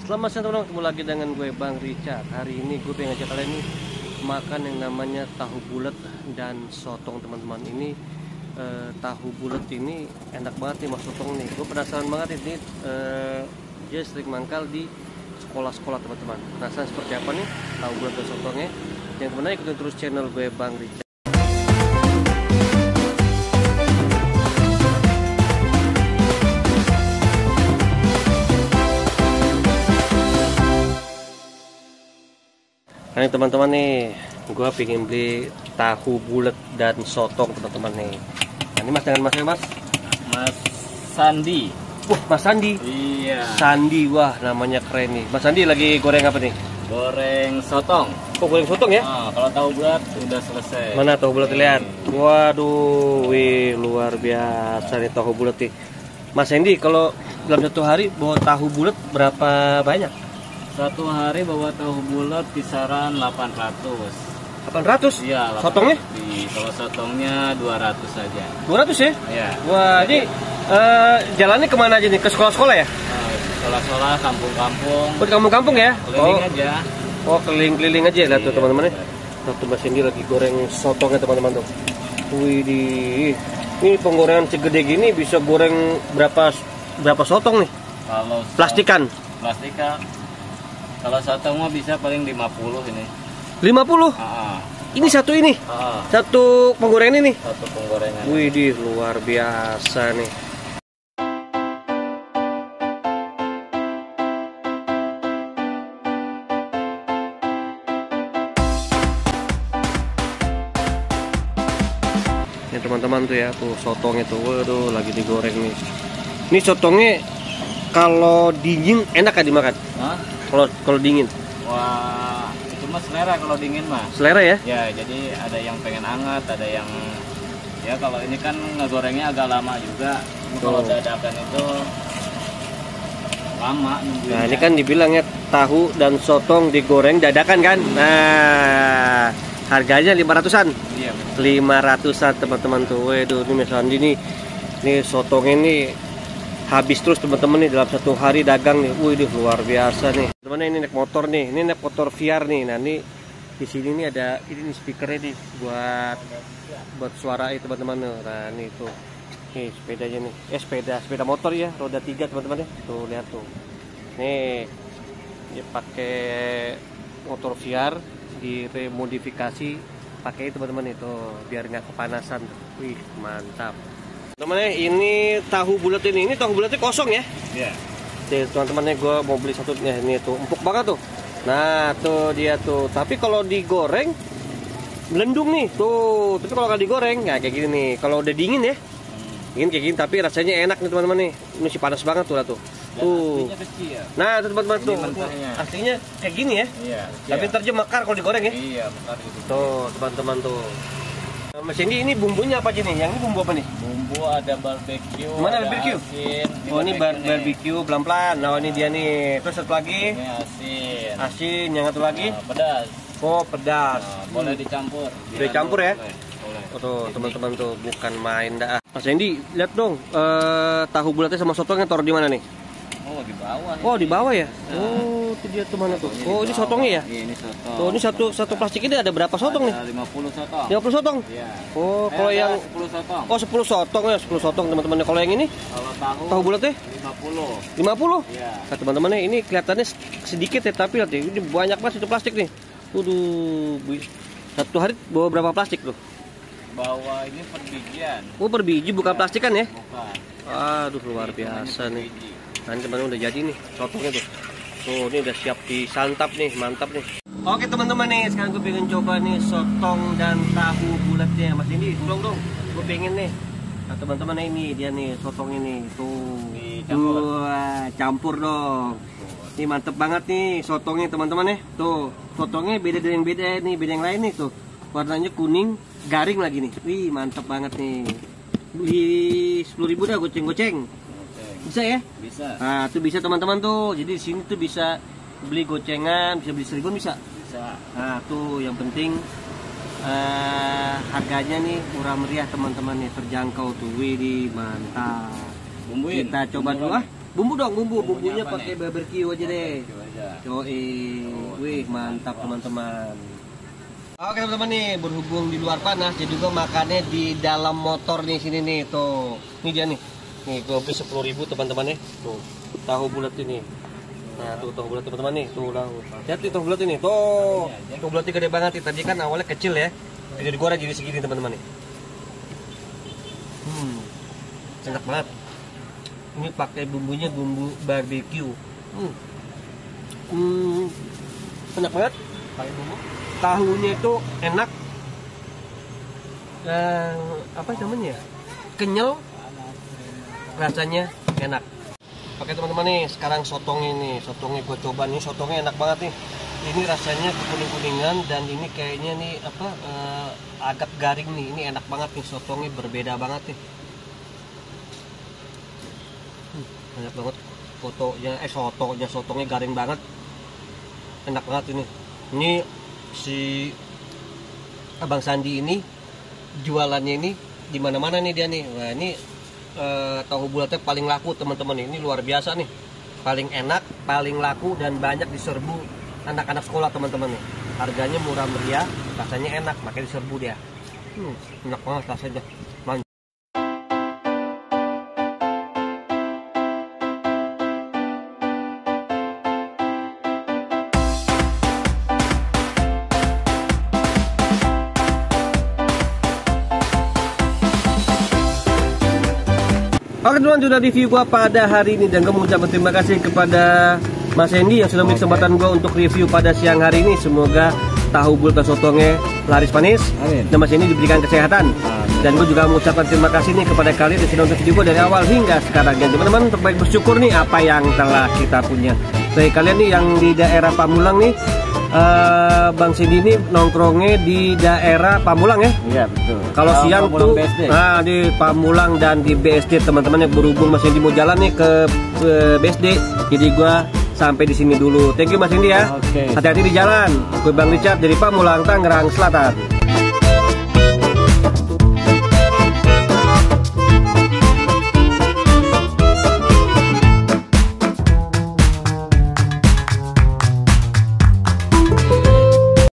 Selamat siang teman-teman, ketemu lagi dengan gue Bang Richard. Hari ini gue pengen ngajak kalian nih makan yang namanya tahu bulat dan sotong teman-teman. Ini tahu bulat ini enak banget nih mas sotong nih. Gue penasaran banget ini dia sering mangkal di sekolah-sekolah teman-teman. Penasaran seperti apa nih tahu bulat dan sotongnya? Yang kemudian ikutin terus channel gue Bang Richard. Nah ini teman-teman nih, gue pengen beli tahu bulat dan sotong teman-teman nih. Nah ini mas, dengan mas ya mas? Mas Sandi. Wah mas Sandi. Iya. Sandi, wah namanya keren nih. Mas Sandi lagi goreng apa nih? Goreng sotong. Oh goreng sotong ya? Kalau tahu bulat udah selesai. Mana tahu bulat lihat? Waduh, wih luar biasa nih tahu bulat nih. Mas Sandi kalau dalam satu hari bawa tahu bulat berapa banyak? Satu hari bawa tahu bulat kisaran 800. 800? Iya. Sotongnya? Kalau sotongnya 200 saja. 200 ya? Iya. Wah ini jalannya kemana aja nih? Ke sekolah-sekolah ya? Sekolah-sekolah, kampung-kampung. Oh di kampung-kampung ya? Keliling aja. Oh keliling-keliling aja. Lihat tuh Iya, teman-teman ya. Satu Mas Indi lagi goreng sotongnya teman-teman tuh. Wih, ini penggorengan segede gini bisa goreng berapa sotong nih? Kalau Plastikan? Plastikan. Kalau sotong mah bisa paling 50 ini. 50? Ini satu ini? Satu penggorengan ini? Satu penggorengan. Wih, luar biasa nih. Ini teman-teman tuh ya, tuh sotongnya tuh, waduh lagi digoreng nih. Ini sotongnya kalau dingin enak kan dimakan? Hah? Kalau dingin? Wah, itu mah selera kalau dingin mah. Selera ya? Ya, jadi ada yang pengen hangat, ada yang ya kalau ini kan ngegorengnya agak lama juga. Kalau dadakan itu lama nungguinnya. Nah, ini kan dibilangnya tahu dan sotong digoreng dadakan kan? Nah, harganya 500-an. Iya. 500-an teman-teman tuh. Waduh, ini misalnya ini sotong ini habis terus teman-teman nih dalam satu hari dagang nih. Wih, luar biasa nih. Teman-teman ini naik motor nih. Ini naik motor VR nih. Nah, ini di sini nih ada ini speakernya nih buat suara teman-teman. Nah, ini tuh. Nih sepedanya nih. Sepeda motor ya, roda 3 teman-teman ya. Tuh lihat tuh. Nih. Dia pakai motor VR diremodifikasi pakai teman-teman itu biar nggak kepanasan. Wih, mantap. Teman-teman ini tahu bulat ini tahu bulatnya kosong ya? Iya. Teman-temannya gue mau beli satu nih, ini tuh empuk banget tuh. Nah tuh dia tuh. Tapi kalau digoreng melendung nih tuh. Tapi kalau nggak digoreng nggak kayak gini nih. Kalau udah dingin ya, dingin kayak gini. Tapi rasanya enak nih teman-teman nih. Ini masih panas banget tuh lah tuh. Tuh. Kecil. Nah tuh teman-teman tuh. Aslinya kayak gini ya? Iya. Tapi ntar dia mekar kalau digoreng ya? Iya, mekar gitu. Tuh teman-teman tuh. Mas Indi ini bumbunya apa aja nih? Yang ini bumbu apa nih? Bumbu ada barbecue. Mana ada barbecue? Asin. Oh ini barbecue pelan-pelan. Nah ini dia nih. Terus satu lagi? Ini asin. Asin. Yang satu lagi? Pedas. Oh pedas. Boleh dicampur. Boleh campur ya? Boleh. Oh, tuh teman-teman tuh bukan main dah. Mas Indi lihat dong tahu bulatnya sama sotongnya taruh di mana nih? Oh di bawah. Oh di bawah ya? Oh itu dia tuh mana tuh? Oh ini sotongnya ya? Iya ini sotong. Oh ini satu plastik ini ada berapa sotong nih? Ada 50 sotong. 50 sotong? Iya. Oh kalau yang 10 sotong. Oh 10 sotong ya, 10 sotong teman-teman. Kalau yang ini? Kalau tahu bulatnya? 50. 50? Iya. Nah teman-teman ini kelihatannya sedikit ya, tapi lihat ini banyak banget itu plastik nih. Waduh, satu hari bawa berapa plastik tuh? Bawa ini per bijian. Oh per biji bukan plastikan ya? Bukan. Aduh luar biasa nih. Nah ini teman-teman udah jadi nih sotongnya tuh. Tuh ini udah siap disantap nih, mantap nih. Oke teman-teman nih, sekarang gue pengen coba nih sotong dan tahu bulatnya. Mas Indi, tolong dong, gue pengen nih. Nah teman-teman ini dia nih sotong ini tuh. Wah, campur dong. Ini mantep banget nih sotongnya teman-teman ya. Tuh, sotongnya beda dari yang beda nih, beda yang lain nih tuh. Warnanya kuning, garing lagi nih. Wih, mantep banget nih. Wih, 10.000 dah goceng-goceng. Bisa ya? Bisa. Nah, itu bisa teman-teman tuh. Jadi di sini tuh bisa beli gocengan, bisa beli 1.000 bisa. Bisa. Nah, tuh yang penting harganya nih murah meriah teman-teman nih, terjangkau tuh. Wih, mantap. Bumbuin. Kita coba dulu ah. Bumbu dong, bumbunya pakai barbecue aja deh. Yoi. Wih, mantap teman-teman. Oke teman-teman nih, berhubung di luar panas, jadi gua makannya di dalam motor nih sini nih, tuh. Ini dia nih. Nih, gua beli 10.000 teman-teman nih. Tuh, tahu bulat ini. Nah, tuh tahu bulat teman-teman nih, tuh tahu. Lihat nih tahu bulat ini, tuh. Tahu bulatnya gede banget nih. Tadi kan awalnya kecil ya. Jadi digoreng jadi segini teman-teman nih. Enak banget. Ini pakai bumbunya bumbu barbecue. Enak banget. Pakai bumbu. Tahunya itu enak. Apa namanya? Kenyal. Rasanya enak. Oke teman-teman nih, sekarang sotongnya nih. Sotongnya gue coba nih, sotongnya enak banget nih. Ini rasanya kuning-kuningan dan ini kayaknya nih apa agak garing nih. Ini enak banget nih, sotongnya berbeda banget nih. Enak banget sotongnya garing banget, enak banget ini si Abang Sandi ini jualannya ini di mana-mana nih dia nih. Nah ini tahu bulatnya paling laku teman-teman, ini luar biasa nih, paling enak, paling laku dan banyak diserbu anak-anak sekolah teman-teman nih. Harganya murah meriah, rasanya enak, makanya diserbu dia. Enak banget rasanya. Oke teman, sudah review gua pada hari ini dan gue mengucapkan terima kasih kepada Mas Hendy yang sudah memberi kesempatan gua untuk review pada siang hari ini. Semoga tahu bulat dan sotongnya laris manis. Amin. Dan Mas Hendy diberikan kesehatan. Amin. Dan gue juga mengucapkan terima kasih nih kepada kalian yang sudah nonton video gua dari awal hingga sekarang. Dan teman-teman terbaik bersyukur nih apa yang telah kita punya. Bagi kalian nih yang di daerah Pamulang nih, Bang Sindi ini nongkrongnya di daerah Pamulang ya? Iya betul. Kalau siang tuh di Pamulang dan di BSD teman-teman yang berhubung Mas Sindi mau jalan nih ke BSD, jadi gua sampai di sini dulu. Thank you Mas Sindi ya. Hati-hati di jalan. Gue Bang Richard dari Pamulang, Tangerang Selatan.